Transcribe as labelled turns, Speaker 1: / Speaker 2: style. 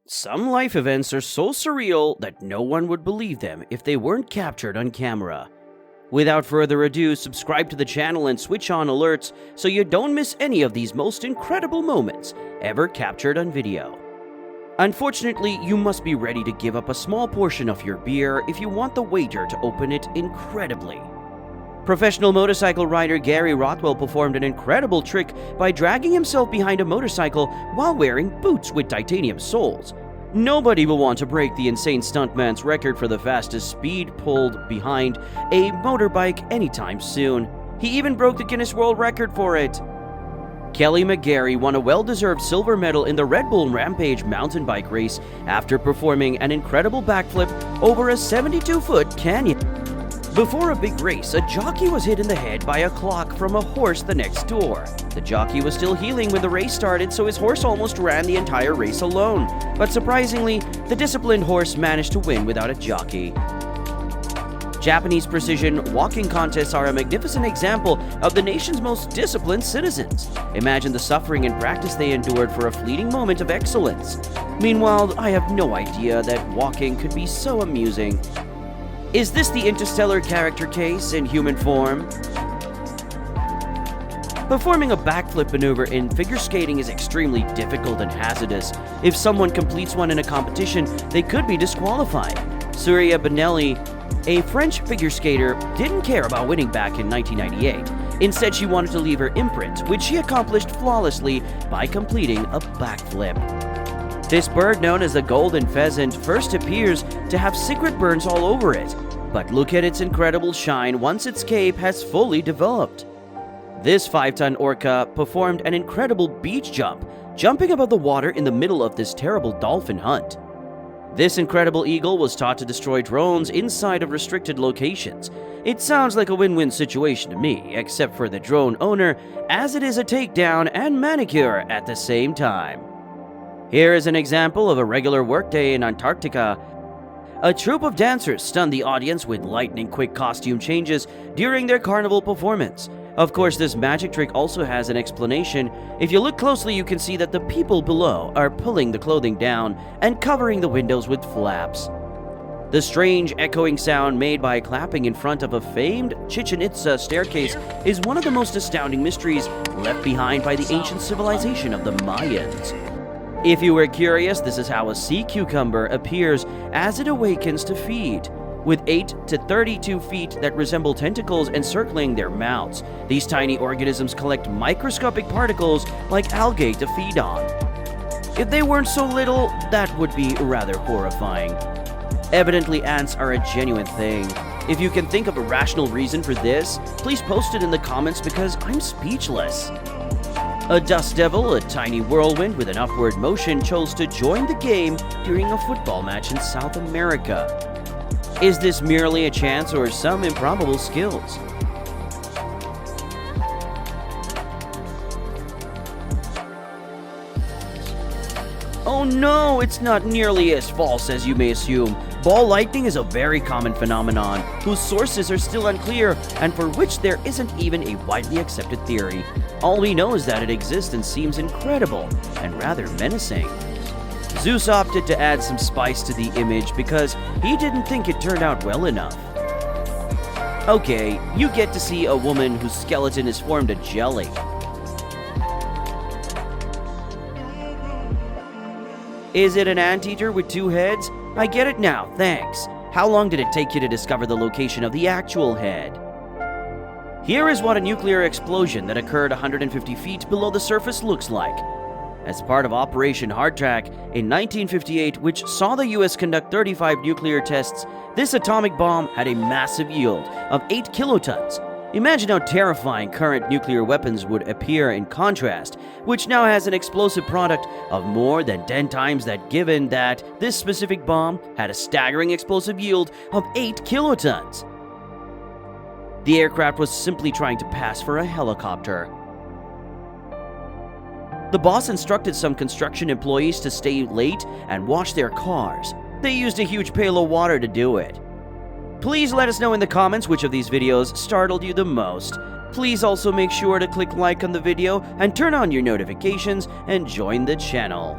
Speaker 1: Some life events are so surreal that no one would believe them if they weren't captured on camera. Without further ado, subscribe to the channel and switch on alerts so you don't miss any of these most incredible moments ever captured on video. Unfortunately, you must be ready to give up a small portion of your beer if you want the wager to open it incredibly. Professional motorcycle rider Gary Rothwell performed an incredible trick by dragging himself behind a motorcycle while wearing boots with titanium soles. Nobody will want to break the insane stuntman's record for the fastest speed pulled behind a motorbike anytime soon. He even broke the Guinness World Record for it. Kelly McGarry won a well-deserved silver medal in the Red Bull Rampage mountain bike race after performing an incredible backflip over a 72-foot canyon. Before a big race, a jockey was hit in the head by a clock from a horse the next door. The jockey was still healing when the race started, so his horse almost ran the entire race alone. But surprisingly, the disciplined horse managed to win without a jockey. Japanese precision walking contests are a magnificent example of the nation's most disciplined citizens. Imagine the suffering and practice they endured for a fleeting moment of excellence. Meanwhile, I have no idea that walking could be so amusing. Is this the interstellar character case in human form? Performing a backflip maneuver in figure skating is extremely difficult and hazardous. If someone completes one in a competition, they could be disqualified. Surya Bonelli, a French figure skater, didn't care about winning back in 1998. Instead, she wanted to leave her imprint, which she accomplished flawlessly by completing a backflip. This bird, known as the golden pheasant, first appears to have secret burns all over it, but look at its incredible shine once its cape has fully developed. This 5-ton orca performed an incredible beach jump, jumping above the water in the middle of this terrible dolphin hunt. This incredible eagle was taught to destroy drones inside of restricted locations. It sounds like a win-win situation to me, except for the drone owner, as it is a takedown and manicure at the same time. Here is an example of a regular workday in Antarctica. A troupe of dancers stunned the audience with lightning-quick costume changes during their carnival performance. Of course, this magic trick also has an explanation. If you look closely, you can see that the people below are pulling the clothing down and covering the windows with flaps. The strange echoing sound made by clapping in front of a famed Chichen Itza staircase is one of the most astounding mysteries left behind by the ancient civilization of the Mayans. If you were curious, this is how a sea cucumber appears as it awakens to feed, with 8 to 32 feet that resemble tentacles encircling their mouths. These tiny organisms collect microscopic particles like algae to feed on. If they weren't so little, that would be rather horrifying. Evidently, ants are a genuine thing. If you can think of a rational reason for this, please post it in the comments because I'm speechless. A dust devil, a tiny whirlwind with an upward motion, chose to join the game during a football match in South America. Is this merely a chance or some improbable skills? Oh no, it's not nearly as false as you may assume. Ball lightning is a very common phenomenon, whose sources are still unclear and for which there isn't even a widely accepted theory. All we know is that it exists and seems incredible and rather menacing. Zeus opted to add some spice to the image because he didn't think it turned out well enough. Okay, you get to see a woman whose skeleton is formed of jelly. Is it an anteater with 2 heads? I get it now, thanks. How long did it take you to discover the location of the actual head? Here is what a nuclear explosion that occurred 150 feet below the surface looks like. As part of Operation Hardtack in 1958, which saw the US conduct 35 nuclear tests, this atomic bomb had a massive yield of 8 kilotons. Imagine how terrifying current nuclear weapons would appear in contrast, which now has an explosive product of more than 10 times that, given that this specific bomb had a staggering explosive yield of 8 kilotons. The aircraft was simply trying to pass for a helicopter. The boss instructed some construction employees to stay late and wash their cars. They used a huge pail of water to do it. Please let us know in the comments which of these videos startled you the most. Please also make sure to click like on the video and turn on your notifications and join the channel.